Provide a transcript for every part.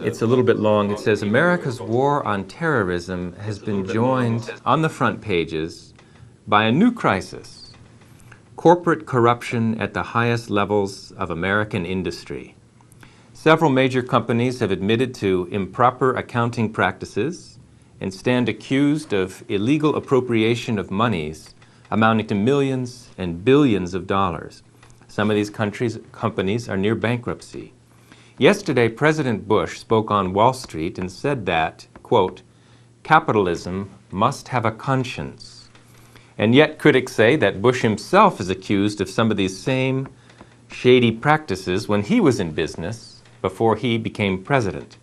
It's a little bit long. It says, America's war on terrorism has been joined on the front pages by a new crisis: corporate corruption at the highest levels of American industry. Several major companies have admitted to improper accounting practices and stand accused of illegal appropriation of monies amounting to millions and billions of dollars. Some of these companies are near bankruptcy. Yesterday, President Bush spoke on Wall Street and said that, quote, capitalism must have a conscience. And yet critics say that Bush himself is accused of some of these same shady practices when he was in business before he became president.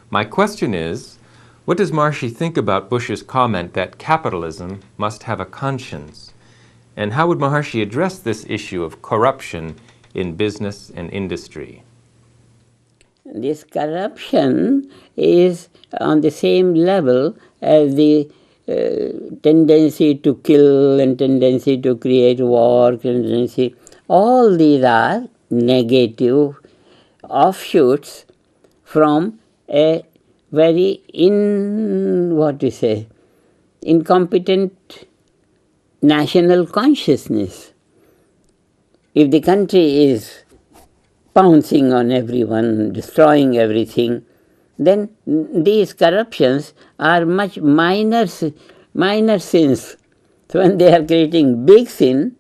My question is, what does Maharishi think about Bush's comment that capitalism must have a conscience? And how would Maharishi address this issue of corruption in business and industry? This corruption is on the same level as the tendency to kill and tendency to create war, tendency. All these are negative offshoots from a very incompetent national consciousness. If the country is pouncing on everyone, destroying everything, then these corruptions are much minor sins. So when they are creating big sin,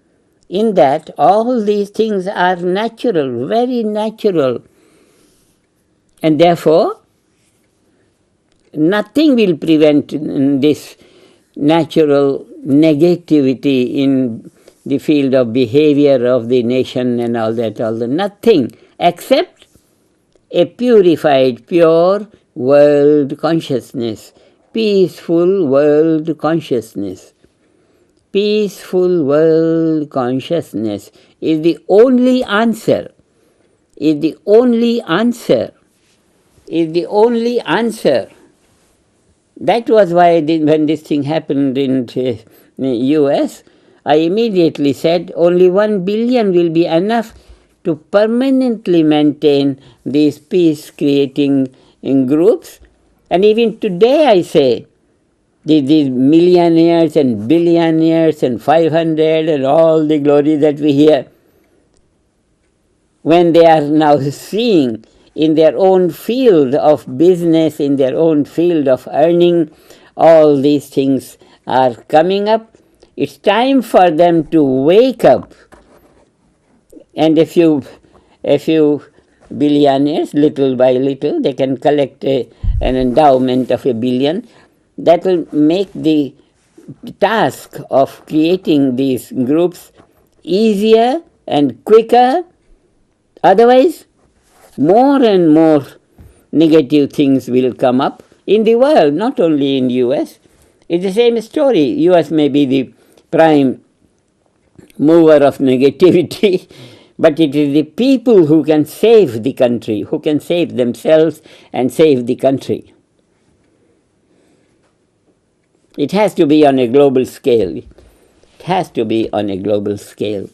in that all these things are natural, very natural. And therefore, nothing will prevent this natural negativity in the field of behavior of the nation and all that, nothing except a purified, pure world consciousness, peaceful world consciousness. Peaceful world consciousness is the only answer, is the only answer, is the only answer. That was why when this thing happened in the US, I immediately said only 1 billion will be enough to permanently maintain these peace-creating groups. And even today I say, these millionaires and billionaires and 500 and all the glory that we hear, when they are now seeing in their own field of business, in their own field of earning, all these things are coming up. It's time for them to wake up. And a few billionaires, little by little, they can collect an endowment of 1 billion. That will make the task of creating these groups easier and quicker. Otherwise, more and more negative things will come up in the world, not only in the US. It's the same story. US may be the prime mover of negativity, but it is the people who can save the country, who can save themselves and save the country. It has to be on a global scale. It has to be on a global scale.